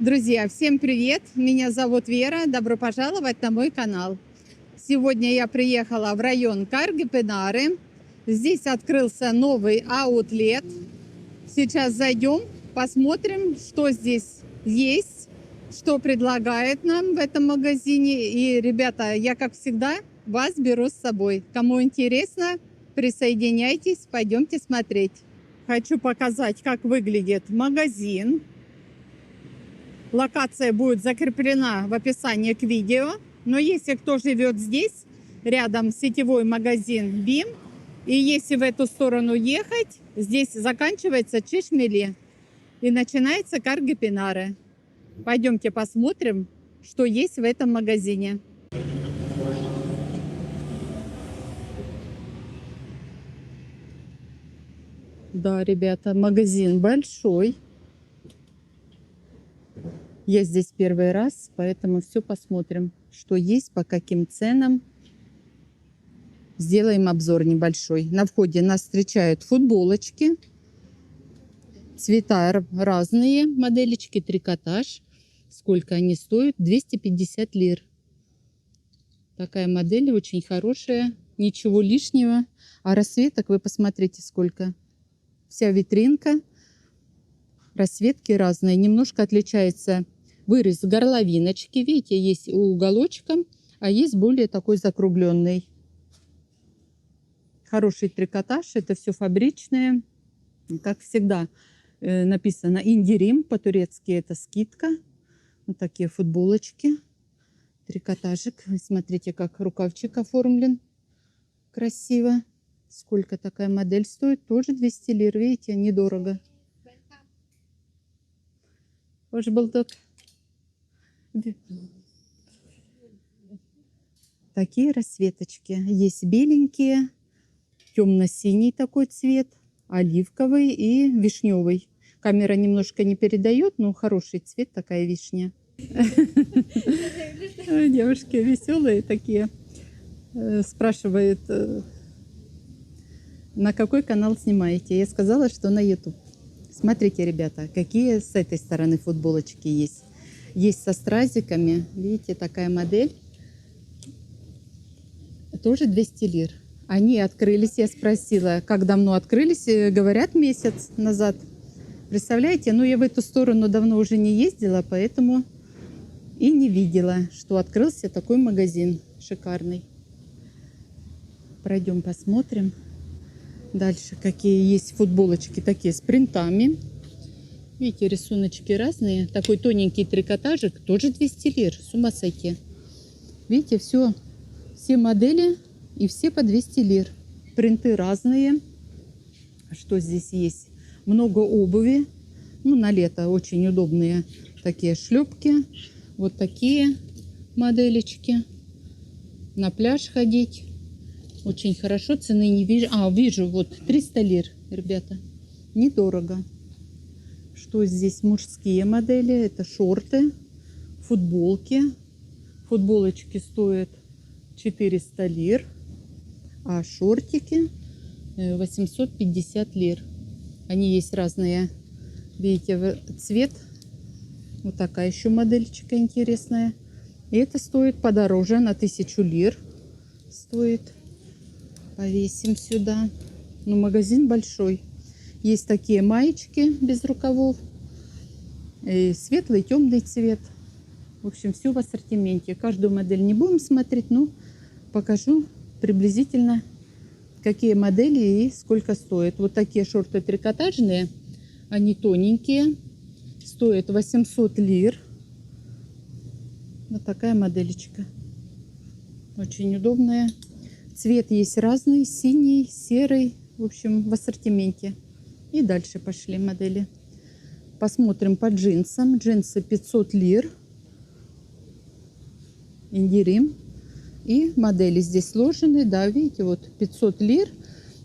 Друзья, всем привет! Меня зовут Вера. Добро пожаловать на мой канал. Сегодня я приехала в район Каргопинары. Здесь открылся новый аутлет. Сейчас зайдем, посмотрим, что здесь есть, что предлагает нам в этом магазине. И, ребята, я, как всегда, вас беру с собой. Кому интересно, присоединяйтесь, пойдемте смотреть. Хочу показать, как выглядит магазин. Локация будет закреплена в описании к видео. Но если кто живет здесь, рядом сетевой магазин БИМ, и если в эту сторону ехать, здесь заканчивается Чешмели и начинается Каргопинары. Пойдемте посмотрим, что есть в этом магазине. Да, ребята, магазин большой. Я здесь первый раз, поэтому все посмотрим, что есть, по каким ценам. Сделаем обзор небольшой. На входе нас встречают футболочки. Цвета разные, моделечки, трикотаж. Сколько они стоят? 250 лир. Такая модель очень хорошая, ничего лишнего. А расцветок вы посмотрите сколько. Вся витринка. Расцветки разные. Немножко отличается вырез горловиночки. Видите, есть уголочком, а есть более такой закругленный. Хороший трикотаж. Это все фабричное. Как всегда написано Индирим. По-турецки это скидка. Вот такие футболочки. Трикотажик. Смотрите, как рукавчик оформлен. Красиво. Сколько такая модель стоит? Тоже 200 лир. Видите, недорого. Hoş bulduk. Такие расцветочки. Есть беленькие, темно-синий такой цвет, оливковый и вишневый. Камера немножко не передает, но хороший цвет, такая вишня. Девушки веселые такие. Спрашивают, на какой канал снимаете? Я сказала, что на YouTube. Смотрите, ребята, какие с этой стороны футболочки есть. Есть со стразиками. Видите, такая модель. Тоже 200 лир. Они открылись. Я спросила, как давно открылись. Говорят, месяц назад. Представляете? Ну, я в эту сторону давно уже не ездила, поэтому и не видела, что открылся такой магазин шикарный. Пройдем, посмотрим. Дальше какие есть футболочки такие с принтами. Видите, рисуночки разные. Такой тоненький трикотажик, тоже 200 лир. С ума сойти. Видите, все модели и все по 200 лир. Принты разные. Что здесь есть? Много обуви. Ну, на лето очень удобные такие шлепки. Вот такие моделечки. На пляж ходить. Очень хорошо, цены не вижу. Вижу, вот 300 лир, ребята. Недорого. Что здесь? Мужские модели. Это шорты, футболки. Футболочки стоят 400 лир. А шортики 850 лир. Они есть разные. Видите, цвет. Вот такая еще модельчика интересная. И это стоит подороже, на 1000 лир стоит. Повесим сюда. Ну, магазин большой. Есть такие маечки без рукавов. И светлый, темный цвет. В общем, все в ассортименте. Каждую модель не будем смотреть, но покажу приблизительно, какие модели и сколько стоят. Вот такие шорты трикотажные. Они тоненькие. Стоят 800 лир. Вот такая моделечка. Очень удобная. Цвет есть разный, синий, серый, в общем, в ассортименте. И дальше пошли модели. Посмотрим по джинсам. Джинсы 500 лир. Индирим. И модели здесь сложены, да, видите, вот 500 лир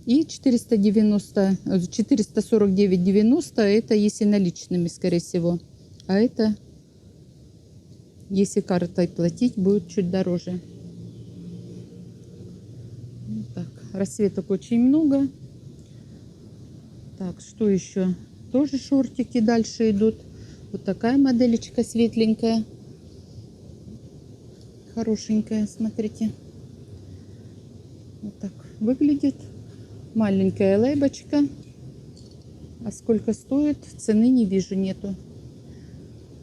и 449,90 это если наличными, скорее всего. А это, если картой платить, будет чуть дороже. Так, расцветок очень много. Так, что еще? Тоже шортики дальше идут. Вот такая моделечка светленькая. Хорошенькая, смотрите. Вот так выглядит. Маленькая лейбочка. А сколько стоит? Цены не вижу, нету.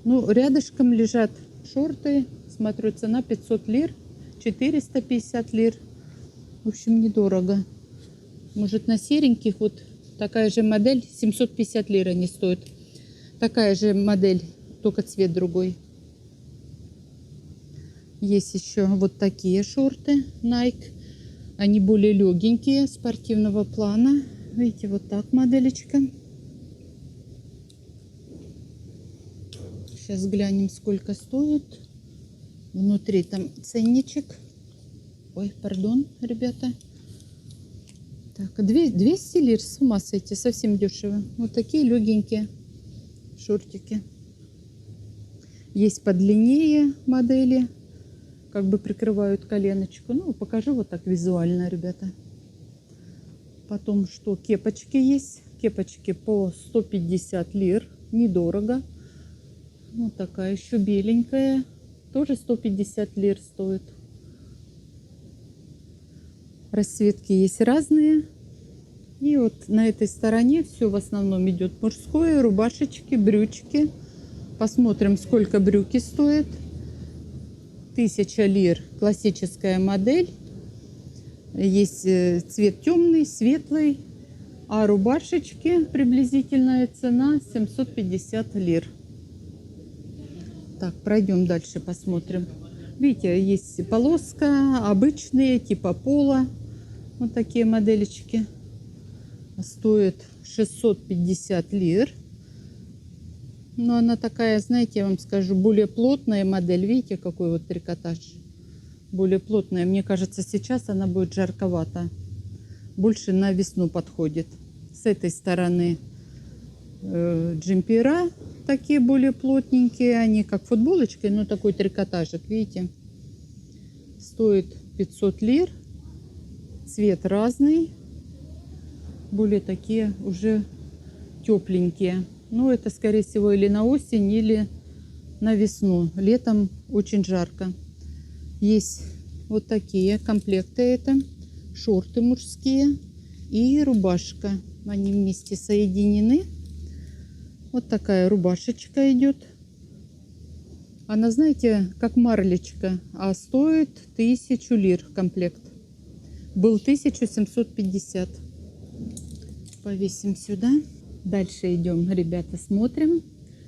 Ну, рядышком лежат шорты. Смотрю, цена 500 лир. 450 лир. В общем, недорого. Может, на сереньких вот такая же модель. 750 лир они стоят. Такая же модель, только цвет другой. Есть еще вот такие шорты Nike. Они более легенькие, спортивного плана. Видите, вот так моделечка. Сейчас глянем, сколько стоит. Внутри там ценничек. Ой, пардон, ребята. Так, 200 лир, с ума сойти, совсем дешево. Вот такие легенькие шортики. Есть подлиннее модели. Как бы прикрывают коленочку. Ну, покажу вот так визуально, ребята. Потом, что кепочки есть. Кепочки по 150 лир. Недорого. Вот такая еще беленькая. Тоже 150 лир стоит. Расцветки есть разные. И вот на этой стороне все в основном идет мужское. Рубашечки, брючки. Посмотрим, сколько брюки стоят. 1000 лир, классическая модель. Есть цвет темный, светлый. А рубашечки, приблизительная цена 750 лир. Так, пройдем дальше, посмотрим. Видите, есть полоска, обычные, типа поло. Вот такие моделечки. Стоит 650 лир. Но она такая, знаете, я вам скажу, более плотная модель. Видите, какой вот трикотаж? Более плотная. Мне кажется, сейчас она будет жарковата. Больше на весну подходит. С этой стороны джемпера такие более плотненькие. Они как футболочки, но такой трикотажик, видите? Стоит 500 лир. Цвет разный. Более такие уже тепленькие. Ну, это, скорее всего, или на осень, или на весну. Летом очень жарко. Есть вот такие комплекты. Это шорты мужские и рубашка. Они вместе соединены. Вот такая рубашечка идет. Она, знаете, как марлечка. А стоит 1000 лир комплект. Был 1750. Повесим сюда. Дальше идем, ребята, смотрим,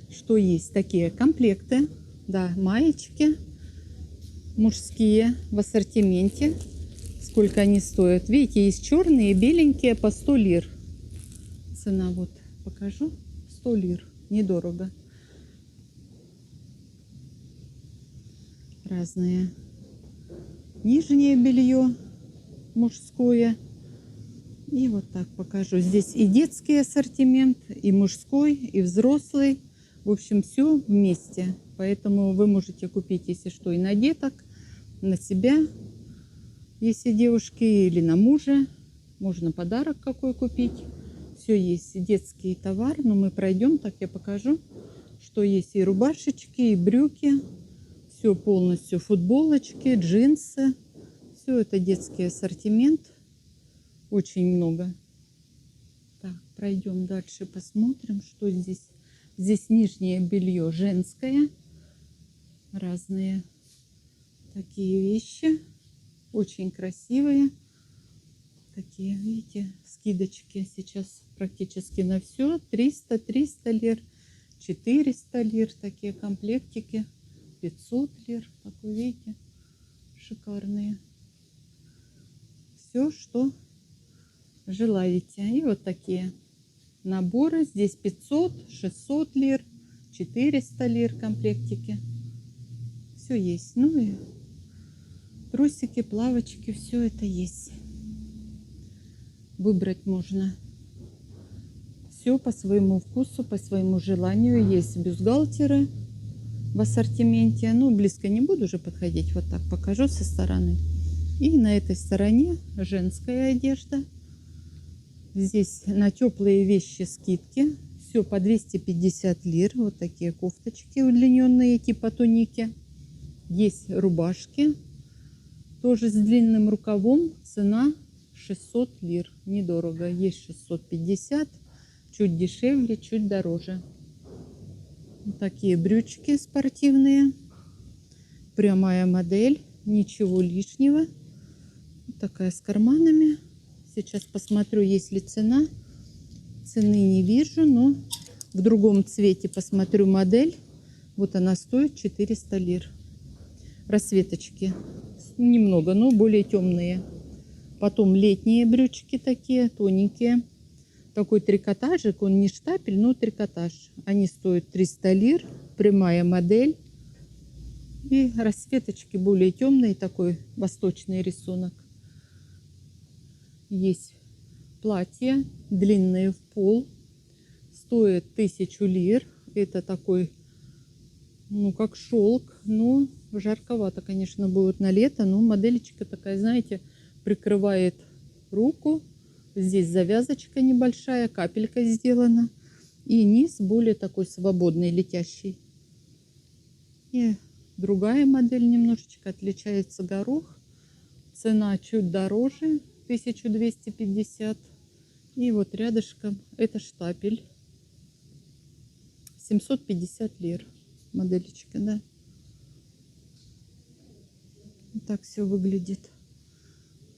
что есть. Такие комплекты, да, маечки мужские в ассортименте. Сколько они стоят. Видите, есть черные, беленькие по 100 лир. Цена вот покажу. 100 лир. Недорого. Разные. Нижнее белье мужское. И вот так покажу. Здесь и детский ассортимент, и мужской, и взрослый. В общем, все вместе. Поэтому вы можете купить, если что, и на деток, на себя, если девушки, или на мужа. Можно подарок какой купить. Все есть. Детский товар. Но мы пройдем, так я покажу, что есть и рубашечки, и брюки. Все полностью. Футболочки, джинсы. Все это детский ассортимент. Очень много. Так, пройдем дальше, посмотрим, что здесь. Здесь нижнее белье женское. Разные такие вещи. Очень красивые. Такие, видите, скидочки сейчас практически на все. 300 лир, 400 лир. Такие комплектики. 500 лир. Как вы видите, шикарные. Все, что желаете. И вот такие наборы. Здесь 500, 600 лир, 400 лир комплектики. Все есть. Ну и трусики, плавочки, все это есть. Выбрать можно все по своему вкусу, по своему желанию. Есть бюстгальтеры в ассортименте. Ну, близко не буду уже подходить. Вот так покажу со стороны. И на этой стороне женская одежда. Здесь на теплые вещи скидки. Все Все по 250 лир. Вот такие кофточки удлиненные, типа туники. Есть рубашки, тоже с длинным рукавом. Цена 600 лир. Недорого. Есть 650. Чуть дешевле, чуть дороже. Вот такие брючки спортивные. Прямая модель. Ничего лишнего. Вот такая с карманами. Сейчас посмотрю, есть ли цена. Цены не вижу, но в другом цвете посмотрю модель. Вот она стоит 400 лир. Расцветочки. Немного, но более темные. Потом летние брючки такие, тоненькие. Такой трикотажик, он не штапель, но трикотаж. Они стоят 300 лир. Прямая модель. И расцветочки более темные, такой восточный рисунок. Есть платье, длинное в пол. Стоит 1000 лир. Это такой, ну, как шелк. Но жарковато, конечно, будет на лето. Но модельчика такая, знаете, прикрывает руку. Здесь завязочка небольшая, капелька сделана. И низ более такой свободный, летящий. И другая модель немножечко отличается, горох. Цена чуть дороже, 1250. И вот рядышком это штапель. 750 лир. Модельчика, да. Вот так все выглядит.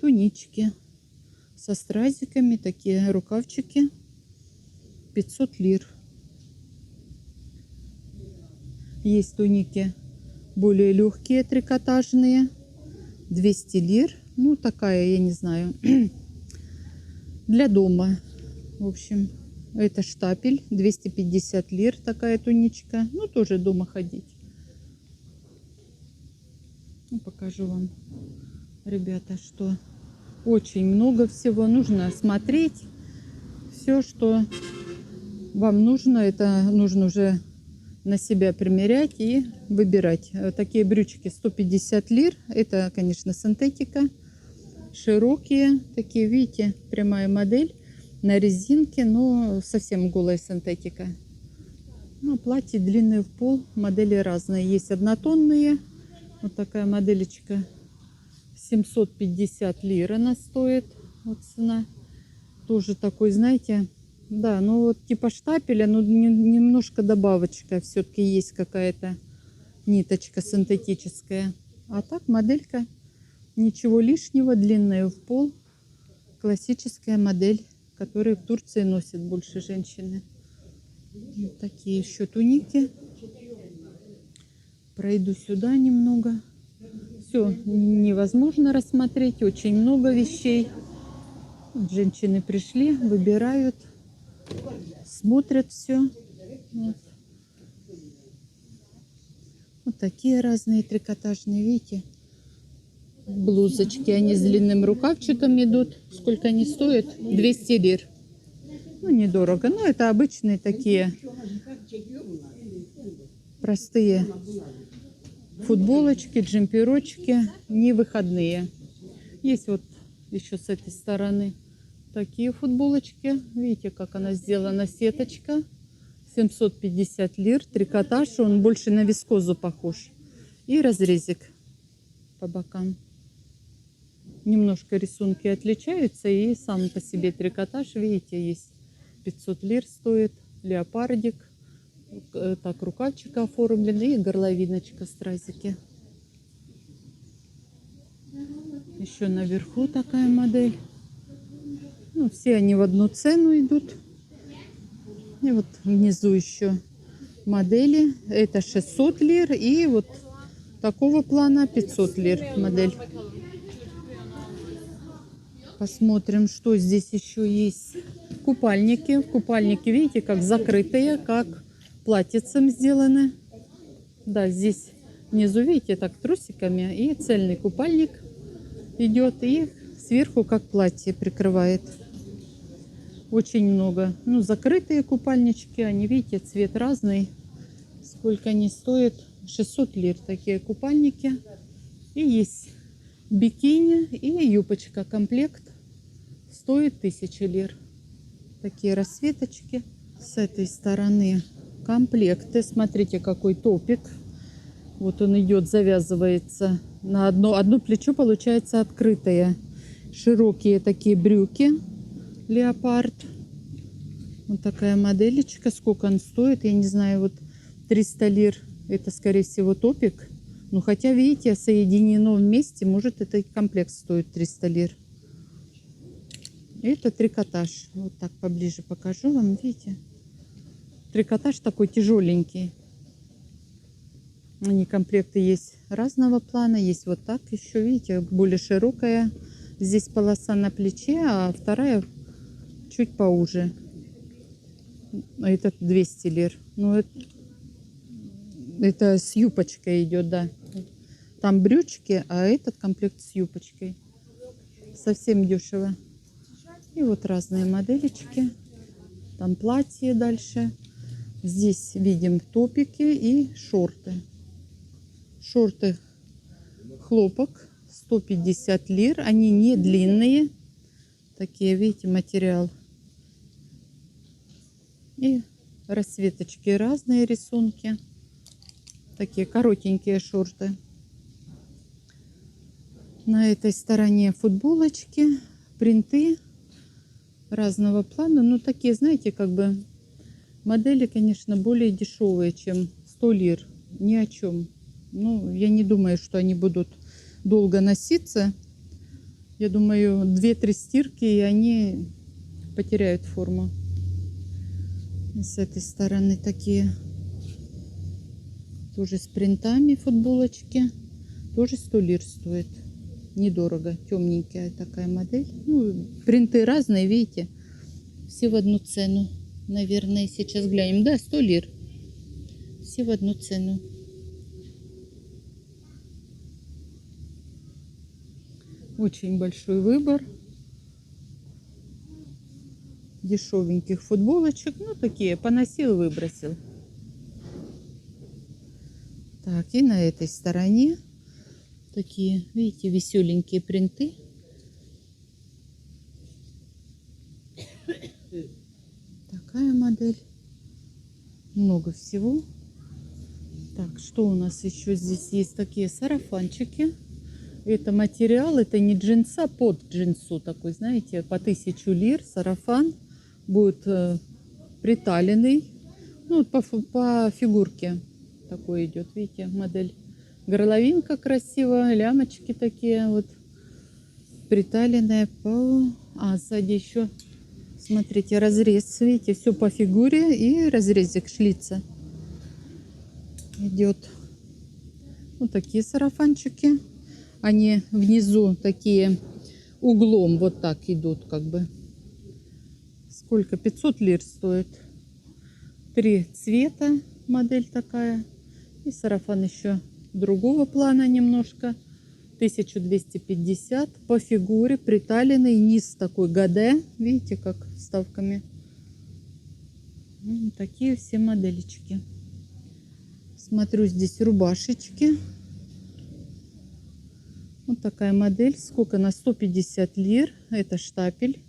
Тунички со стразиками, такие рукавчики. 500 лир. Есть туники более легкие, трикотажные. 200 лир. Ну, такая, я не знаю, для дома. В общем, это штапель. 250 лир такая туничка. Ну, тоже дома ходить. Ну, покажу вам, ребята, что очень много всего. Нужно смотреть. Все, что вам нужно, это нужно уже на себя примерять и выбирать. Такие брючки 150 лир. Это, конечно, синтетика. Широкие такие, видите, прямая модель на резинке, но совсем голая синтетика. Ну, платье длинное в пол, модели разные. Есть однотонные. Вот такая моделечка. 750 лир она стоит. Вот цена. Тоже такой, знаете, да, ну вот типа штапеля, но немножко добавочка. Все-таки есть какая-то ниточка синтетическая. А так моделька ничего лишнего, длинная в пол. Классическая модель, которую в Турции носят больше женщины. Вот такие еще туники. Пройду сюда немного. Все невозможно рассмотреть, очень много вещей. Вот женщины пришли, выбирают, смотрят все. Вот. Вот такие разные трикотажные, видите, блузочки. Они с длинным рукавчиком идут. Сколько они стоят? 200 лир. Ну, недорого. Но это обычные такие простые футболочки, джемперочки, не выходные. Есть вот еще с этой стороны такие футболочки. Видите, как она сделана, сеточка. 750 лир. Трикотаж, он больше на вискозу похож. И разрезик по бокам. Немножко рисунки отличаются. И сам по себе трикотаж, видите, есть 500 лир стоит. Леопардик. Так, рукавчик оформлен. И горловиночка, стразики. Еще наверху такая модель. Ну, все они в одну цену идут. И вот внизу еще модели. Это 600 лир. И вот такого плана 500 лир модель. Посмотрим, что здесь еще есть. Купальники. Купальники, видите, как закрытые, как платьицем сделаны. Да, здесь внизу, видите, так трусиками. И цельный купальник идет. И сверху как платье прикрывает. Очень много. Ну, закрытые купальнички. Они, видите, цвет разный. Сколько они стоят? 600 лир такие купальники. И есть бикини и юбочка. Комплект стоит 1000 лир. Такие расцветочки. С этой стороны комплекты. Смотрите, какой топик. Вот он идет, завязывается. На одно плечо получается открытое. Широкие такие брюки. Леопард. Вот такая моделечка. Сколько он стоит? Я не знаю, вот 300 лир. Это, скорее всего, топик. Ну, хотя, видите, соединено вместе. Может, этот комплект стоит 300 лир. Это трикотаж. Вот так поближе покажу вам. Видите? Трикотаж такой тяжеленький. Они комплекты есть разного плана. Есть вот так еще, видите, более широкая. Здесь полоса на плече, а вторая чуть поуже. Этот 200 лир. Ну, это с юбочкой идет, да. Там брючки, а этот комплект с юбочкой. Совсем дешево. И вот разные моделечки. Там платье дальше. Здесь видим топики и шорты. Шорты хлопок 150 лир. Они не длинные. Такие, видите, материал. И расцветочки разные, рисунки. Такие коротенькие шорты. На этой стороне футболочки, принты разного плана. Ну, такие, знаете, как бы модели, конечно, более дешевые, чем 100 лир. Ни о чем. Ну, я не думаю, что они будут долго носиться. Я думаю, 2-3 стирки, и они потеряют форму. И с этой стороны такие тоже с принтами футболочки. Тоже 100 лир стоит. Недорого. Темненькая такая модель. Ну, принты разные, видите. Все в одну цену. Наверное, сейчас глянем. Да, 100 лир. Все в одну цену. Очень большой выбор дешевеньких футболочек. Ну, такие, поносил, выбросил. Так, и на этой стороне такие, видите, веселенькие принты. Такая модель. Много всего. Так, что у нас еще здесь есть? Такие сарафанчики. Это материал, это не джинса, под джинсу такой, знаете, по 1000 лир. Сарафан будет приталенный. Ну, по фигурке такой идет, видите, модель. Горловинка красивая, лямочки такие вот. Приталенная по... А, сзади еще, смотрите, разрез, видите, все по фигуре и разрезик шлица идет. Вот такие сарафанчики. Они внизу такие углом вот так идут, как бы. Сколько? 500 лир стоит. 3 цвета модель такая. И сарафан еще другого плана немножко. 1250 по фигуре, приталенный, низ такой гаде. Видите, как вставками. Такие все моделечки. Смотрю, здесь рубашечки. Вот такая модель. Сколько? На 150 лир. Это штапель.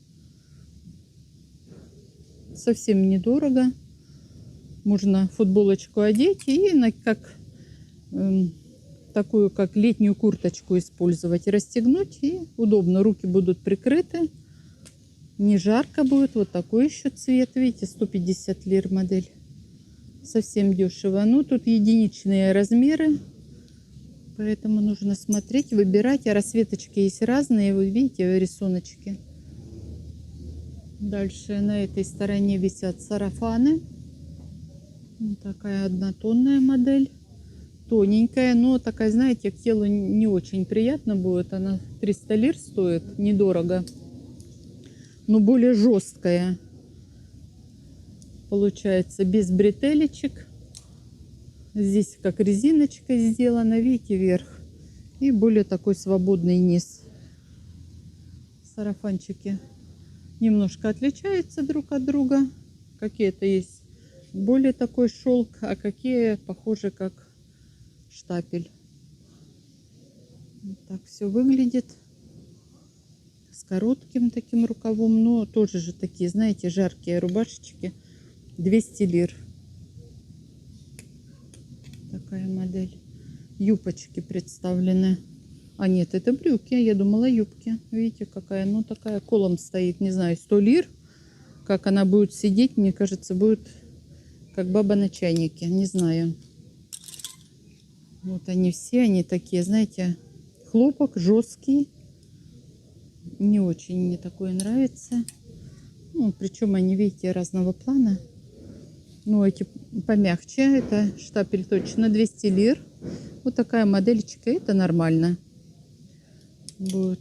Совсем недорого. Можно футболочку одеть и как такую, как летнюю курточку использовать. Расстегнуть, и удобно. Руки будут прикрыты. Не жарко будет. Вот такой еще цвет. Видите, 150 лир модель. Совсем дешево. Ну, тут единичные размеры. Поэтому нужно смотреть, выбирать. А расцветочки есть разные. Вы видите, рисуночки. Дальше на этой стороне висят сарафаны. Вот такая однотонная модель. Тоненькая, но такая, знаете, к телу не очень приятно будет. Она 300 лир стоит, недорого. Но более жесткая. Получается без бретелечек. Здесь как резиночка сделана, видите, вверх. И более такой свободный низ. Сарафанчики немножко отличаются друг от друга. Какие-то есть более такой шелк, а какие похожи как штапель. Вот так все выглядит. С коротким таким рукавом, но тоже же такие, знаете, жаркие рубашечки. 200 лир. Такая модель. Юбочки представлены. А нет, это брюки. Я думала юбки. Видите, какая? Ну, такая колом стоит. Не знаю, 100 лир. Как она будет сидеть, мне кажется, будет как баба на чайнике. Не знаю. Вот они все, они такие, знаете, хлопок жесткий. Не очень мне такое нравится. Ну, причем они, видите, разного плана. Ну, эти помягче. Это штапель точно 200 лир. Вот такая модельчика. Это нормально будет.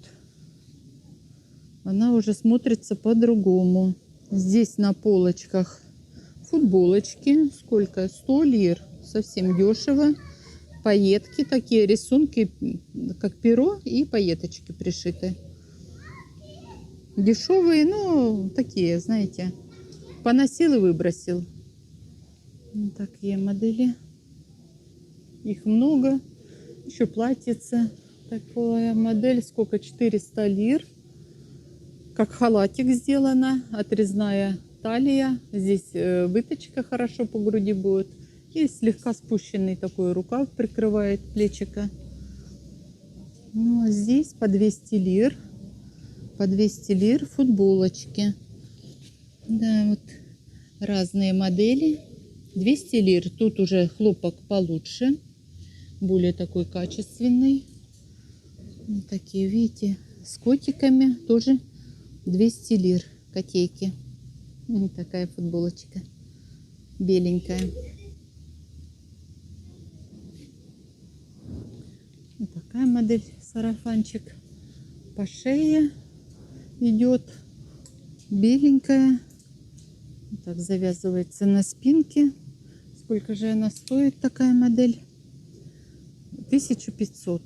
Она уже смотрится по-другому. Здесь на полочках футболочки. Сколько? 100 лир. Совсем дешево. Пайетки такие, рисунки, как перо, и пайеточки пришиты. Дешевые, но такие, знаете, поносил и выбросил. Вот такие модели. Их много. Еще платьице. Такая модель, сколько? 400 лир. Как халатик сделана. Отрезная талия. Здесь выточка хорошо по груди будет. И слегка спущенный такой рукав прикрывает плечико. Ну, а здесь по 200 лир. По 200 лир футболочки. Да, вот разные модели. 200 лир. Тут уже хлопок получше. Более такой качественный. Вот такие, видите, с котиками. Тоже 200 лир. Котейки. Вот такая футболочка. Беленькая. Вот такая модель, сарафанчик по шее идет, беленькая. Вот так завязывается на спинке. Сколько же она стоит, такая модель? 1500.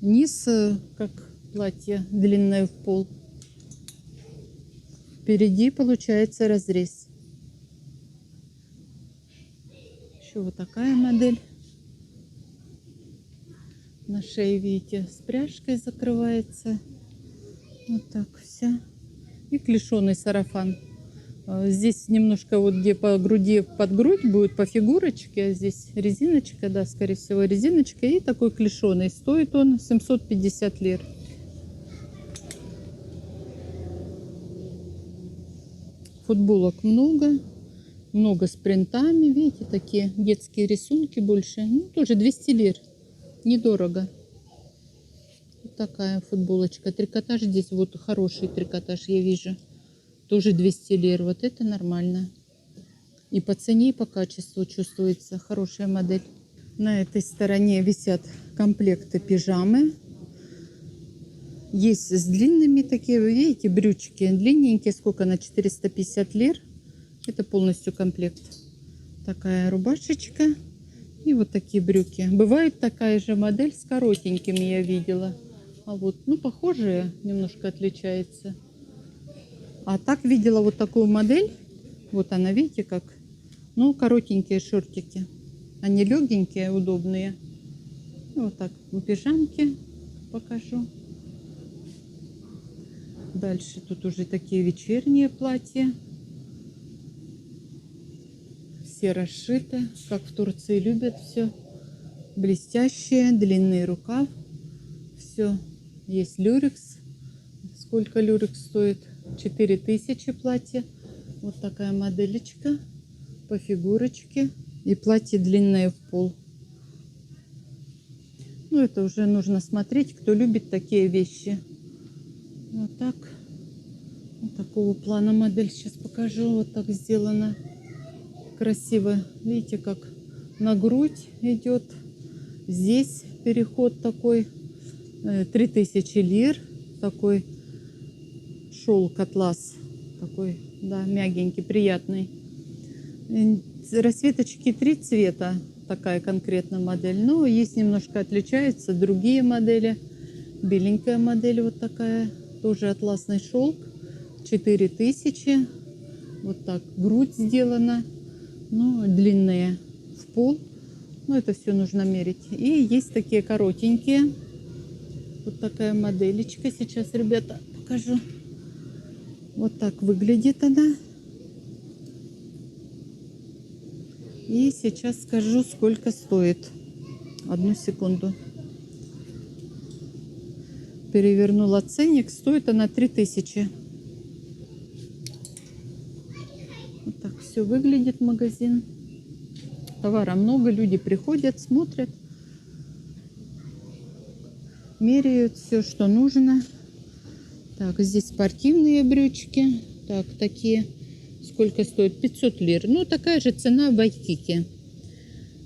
Низ как платье, длинное в пол. Впереди получается разрез. Еще вот такая модель. На шее, видите, с пряжкой закрывается. Вот так вся. И клешеный сарафан. Здесь немножко вот где по груди, под грудь будет по фигурочке. А здесь резиночка, да, скорее всего резиночка. И такой клешеный. Стоит он 750 лир. Футболок много. Много с принтами. Видите, такие детские рисунки больше. Ну, тоже 200 лир. Недорого. Вот такая футболочка. Трикотаж здесь вот хороший трикотаж, я вижу. Тоже 200 лир. Вот это нормально. И по цене, и по качеству чувствуется. Хорошая модель. На этой стороне висят комплекты пижамы. Есть с длинными такие, вы видите, брючки. Длинненькие. Сколько? На 450 лир. Это полностью комплект. Такая рубашечка. И вот такие брюки. Бывает такая же модель с коротенькими, я видела. А вот, ну, похожие, немножко отличается. А так видела вот такую модель. Вот она, видите, как. Ну, коротенькие шортики. Они легенькие, удобные. И вот так в пижамке покажу. Дальше тут уже такие вечерние платья. Все расшиты, как в Турции любят все. Блестящие, длинный рукав. Все. Есть люрекс. Сколько люрекс стоит? 4000 платье. Вот такая моделечка по фигурочке. И платье длинное в пол. Ну, это уже нужно смотреть, кто любит такие вещи. Вот так. Вот такого плана модель сейчас покажу. Вот так сделано. Красиво. Видите, как на грудь идет. Здесь переход такой. 3000 лир. Такой шелк атлас. Такой, да, мягенький, приятный. Расцветочки 3 цвета. Такая конкретная модель. Но есть немножко отличаются другие модели. Беленькая модель вот такая. Тоже атласный шелк. 4000. Вот так грудь сделана. Ну, длинные в пол. Ну, это все нужно мерить. И есть такие коротенькие. Вот такая моделечка. Сейчас, ребята, покажу. Вот так выглядит она. И сейчас скажу, сколько стоит. Одну секунду. Перевернула ценник. Стоит она 3000. Вот так все выглядит магазин. Товара много, люди приходят, смотрят, меряют все, что нужно. Так, здесь спортивные брючки. Так, такие. Сколько стоит? 500 лир. Ну, такая же цена в Вайкике.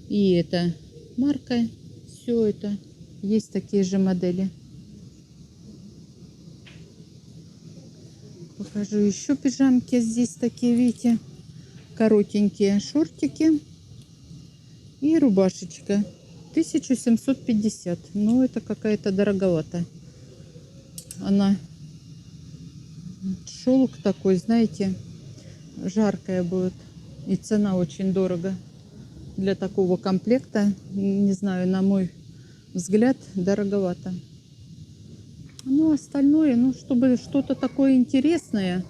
И это марка. Все это. Есть такие же модели. Покажу еще пижамки. Здесь такие, видите, коротенькие шортики. И рубашечка. 1750. Ну, это какая-то дороговато. Она шелк такой, знаете, жаркая будет. И цена очень дорого. Для такого комплекта, не знаю, на мой взгляд, дороговато. Ну, остальное, ну, чтобы что-то такое интересное,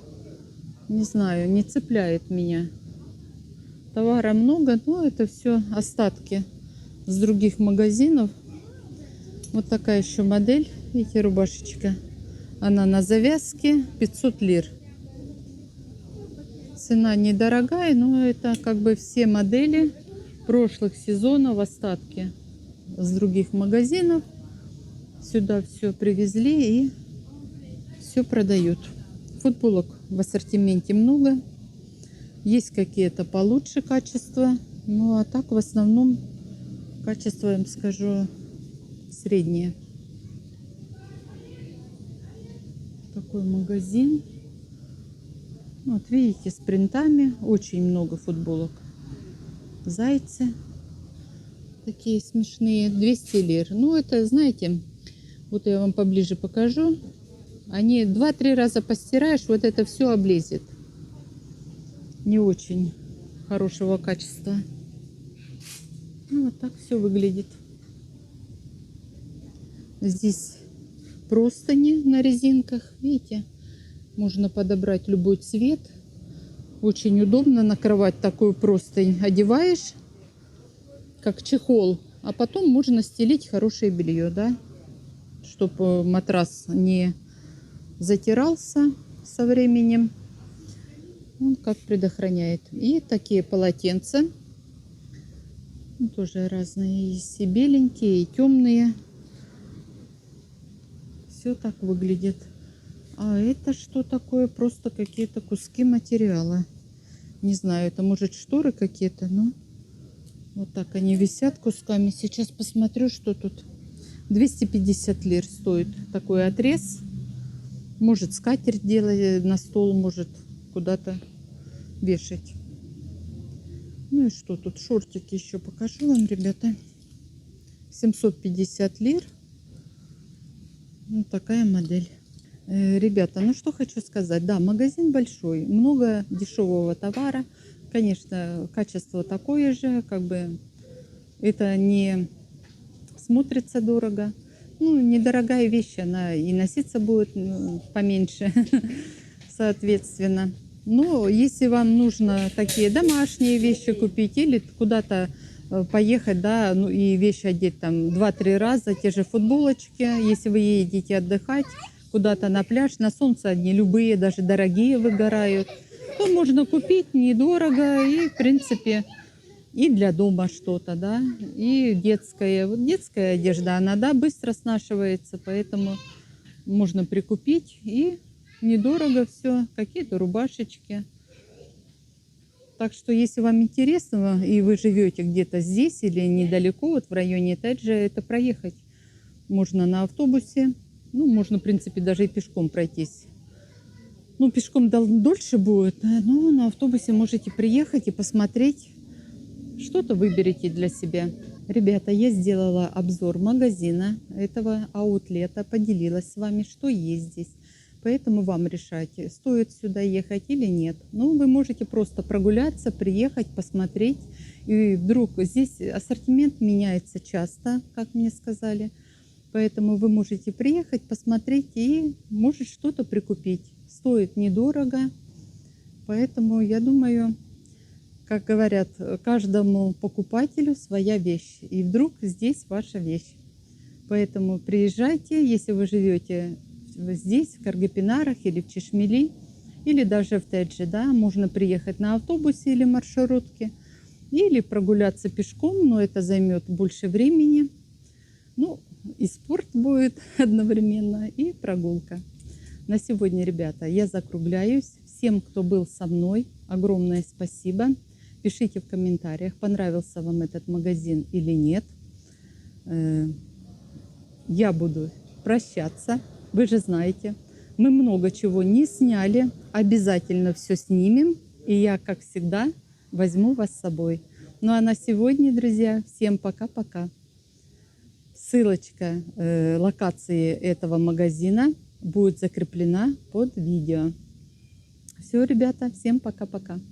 не знаю, не цепляет меня. Товара много, но это все остатки с других магазинов. Вот такая еще модель, видите, рубашечка. Она на завязке, 500 лир. Цена недорогая, но это как бы все модели прошлых сезонов, остатки с других магазинов. Сюда все привезли и все продают. Футболок в ассортименте много. Есть какие-то получше качества. Ну а так в основном качество, я вам скажу, среднее. Такой магазин. Вот видите, с принтами. Очень много футболок. Зайцы. Такие смешные. 200 лир. Ну это, знаете, вот я вам поближе покажу. Они 2-3 раза постираешь, вот это все облезет. Не очень хорошего качества. Ну, вот так все выглядит. Здесь простыни на резинках. Видите, можно подобрать любой цвет. Очень удобно накрывать такую простынь. Одеваешь, как чехол, а потом можно стелить хорошее белье, да, чтобы матрас не затирался со временем. Он как предохраняет. И такие полотенца. Тоже разные. Есть и беленькие, и темные. Все так выглядит. А это что такое? Просто какие-то куски материала. Не знаю, это может шторы какие-то, но вот так они висят кусками. Сейчас посмотрю, что тут. 250 лир стоит такой отрез. Может скатерть делать на стол, может куда-то вешать. Ну и что тут? Шортики еще покажу вам, ребята. 750 лир. Вот такая модель. Ребята, ну что хочу сказать. Да, магазин большой. Много дешевого товара. Конечно, качество такое же. Как бы это не смотрится дорого. Ну, недорогая вещь. Она и носиться будет поменьше. Соответственно. Но если вам нужно такие домашние вещи купить или куда-то поехать, да, ну и вещи одеть там 2-3 раза, те же футболочки, если вы едете отдыхать куда-то на пляж, на солнце одни любые, даже дорогие выгорают, то можно купить недорого и, в принципе, и для дома что-то, да, и детская. Вот детская одежда, она, да, быстро снашивается, поэтому можно прикупить и недорого все, какие-то рубашечки. Так что, если вам интересно, и вы живете где-то здесь или недалеко, вот в районе Таджа, это проехать можно на автобусе. Ну, можно, в принципе, даже и пешком пройтись. Ну, пешком дольше будет, но на автобусе можете приехать и посмотреть. Что-то выберите для себя. Ребята, я сделала обзор магазина этого аутлета, поделилась с вами, что есть здесь. Поэтому вам решать, стоит сюда ехать или нет. Ну, вы можете просто прогуляться, приехать, посмотреть. И вдруг здесь ассортимент меняется часто, как мне сказали. Поэтому вы можете приехать, посмотреть и, может, что-то прикупить. Стоит недорого. Поэтому, я думаю, как говорят, каждому покупателю своя вещь. И вдруг здесь ваша вещь. Поэтому приезжайте, если вы живете здесь, в Каргапинарах или в Чешмели, или даже в Теджи, да, можно приехать на автобусе или маршрутке, или прогуляться пешком, но это займет больше времени. Ну, и спорт будет одновременно, и прогулка. На сегодня, ребята, я закругляюсь. Всем, кто был со мной, огромное спасибо. Пишите в комментариях, понравился вам этот магазин или нет. Я буду прощаться. Вы же знаете, мы много чего не сняли. Обязательно все снимем. И я, как всегда, возьму вас с собой. Ну а на сегодня, друзья, всем пока-пока. Ссылочка локации этого магазина будет закреплена под видео. Все, ребята, всем пока-пока.